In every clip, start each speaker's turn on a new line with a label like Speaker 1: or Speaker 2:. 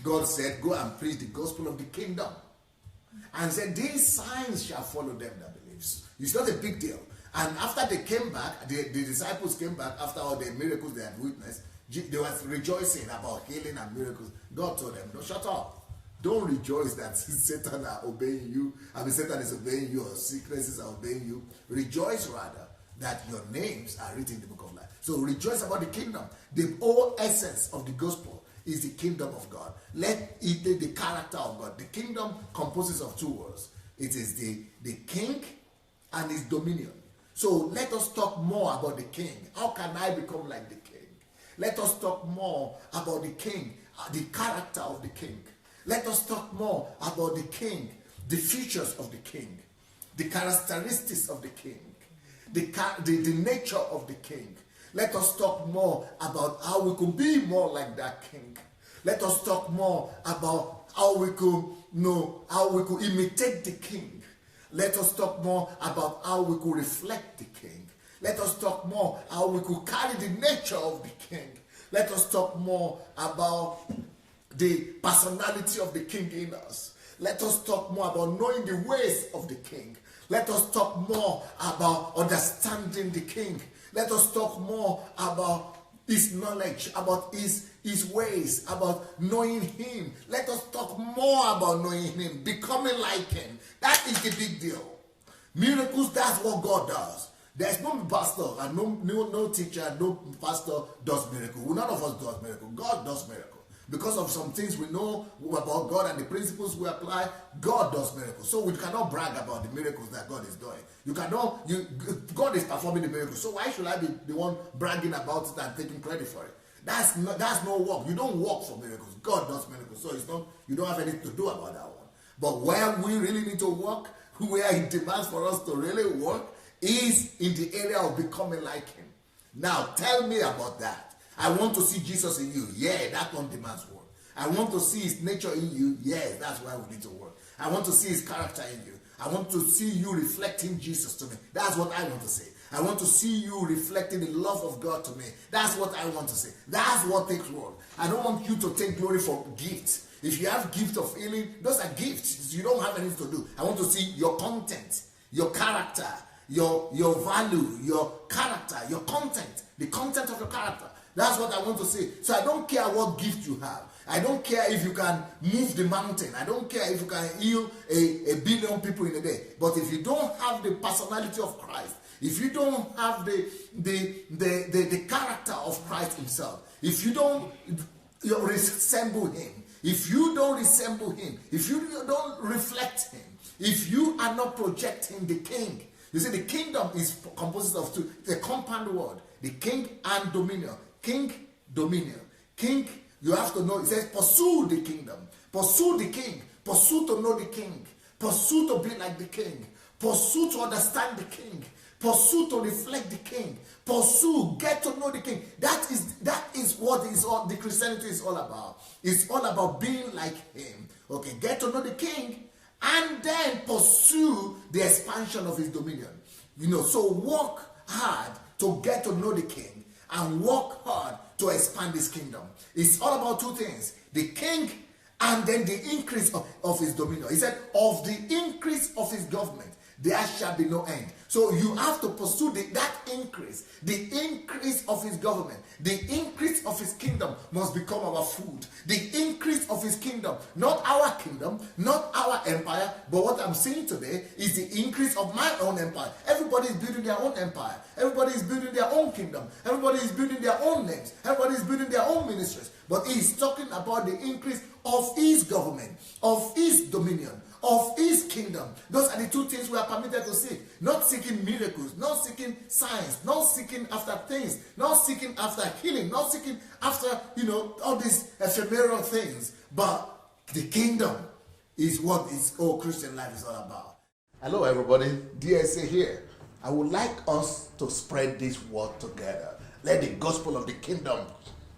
Speaker 1: God said, go and preach the gospel of the kingdom. And said, these signs shall follow them that believes. It's not a big deal. And after they came back, the disciples came back after all the miracles they had witnessed. They were rejoicing about healing and miracles. God told them, no, shut up. Don't rejoice that Satan are obeying you. Satan is obeying you, or sicknesses are obeying you. Rejoice rather that your names are written in the book of life. So rejoice about the kingdom. The whole essence of the gospel is the kingdom of God. Let it be the character of God. The kingdom composes of two words. It is the king and his dominion. So let us talk more about the king. How can I become like the king? Let us talk more about the king, the character of the king. Let us talk more about the king, the features of the king, the characteristics of the king, the nature of the king. Let us talk more about how we could be more like that king. Let us talk more about how we could imitate the king. Let us talk more about how we could reflect the king. Let us talk more how we could carry the nature of the king. Let us talk more about the personality of the king in us. Let us talk more about knowing the ways of the king. Let us talk more about understanding the king. Let us talk more about his knowledge, about his ways, about knowing him. Let us talk more about knowing him, becoming like him. That is the big deal. Miracles, that's what God does. There's no pastor and no teacher, no pastor does miracle. None of us does miracle. God does miracle. Because of some things we know about God and the principles we apply, God does miracles. So we cannot brag about the miracles that God is doing. God is performing the miracles. So why should I be the one bragging about it and taking credit for it? That's no work. You don't work for miracles. God does miracles. So you don't have anything to do about that one. But where we really need to work, where he demands for us to really work, is in the area of becoming like him. Now, tell me about that. I want to see Jesus in you. Yeah, that one demands work. I want to see his nature in you. Yeah, that's why we need to work. I want to see his character in you. I want to see you reflecting Jesus to me. That's what I want to say. I want to see you reflecting the love of God to me. That's what I want to say. That's what takes work. I don't want you to take glory for gifts. If you have gift of healing, those are gifts. You don't have anything to do. I want to see your content, your character, your value, your character, your content, the content of your character. That's what I want to say. So I don't care what gift you have. I don't care if you can move the mountain. I don't care if you can heal a billion people in a day. But if you don't have the personality of Christ, if you don't have the character of Christ himself, if you don't resemble him, if you don't resemble him, if you don't reflect him, if you are not projecting the king. You see, the kingdom is composed of two, the compound word, the king and dominion. King, dominion. King, you have to know, it says pursue the kingdom. Pursue the king. Pursue to know the king. Pursue to be like the king. Pursue to understand the king. Pursue to reflect the king. Pursue, get to know the king. That is what the Christianity is all about. It's all about being like him. Okay, get to know the king and then pursue the expansion of his dominion. So work hard to get to know the king and work hard to expand his kingdom. It's all about two things: the king and then the increase of his dominion. He said, of the increase of his government, there shall be no end. So you have to pursue that increase. The increase of his government, the increase of his kingdom must become our food. The increase of his kingdom, not our kingdom, not our empire, but what I'm saying today is the increase of my own empire. Everybody is building their own empire. Everybody is building their own kingdom. Everybody is building their own names. Everybody is building their own ministries. But he's talking about the increase of his government, of his dominion, of his kingdom. Those are the two things we are permitted to seek. Not seeking miracles, not seeking signs, not seeking after things, not seeking after healing, not seeking after, all these ephemeral things. But the kingdom is what this whole Christian life is all about. Hello everybody, DSA here. I would like us to spread this word together. Let the gospel of the kingdom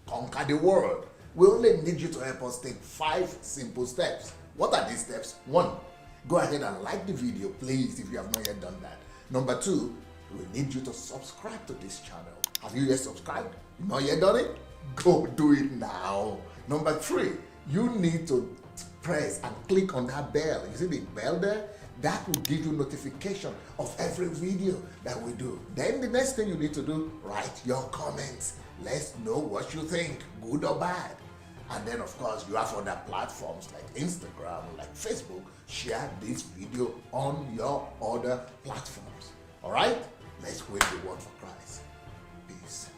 Speaker 1: conquer the world. We only need you to help us take 5 simple steps. What are these steps? 1, go ahead and like the video, please, if you have not yet done that. Number 2, we need you to subscribe to this channel. Have you yet subscribed? You not yet done it? Go do it now. Number 3, you need to press and click on that bell. You see the bell there? That will give you notification of every video that we do. Then the next thing you need to do, write your comments. Let's know what you think, good or bad. And then of course you have other platforms like Instagram, like Facebook. Share this video on your other platforms. All right? Let's win the world for Christ. Peace.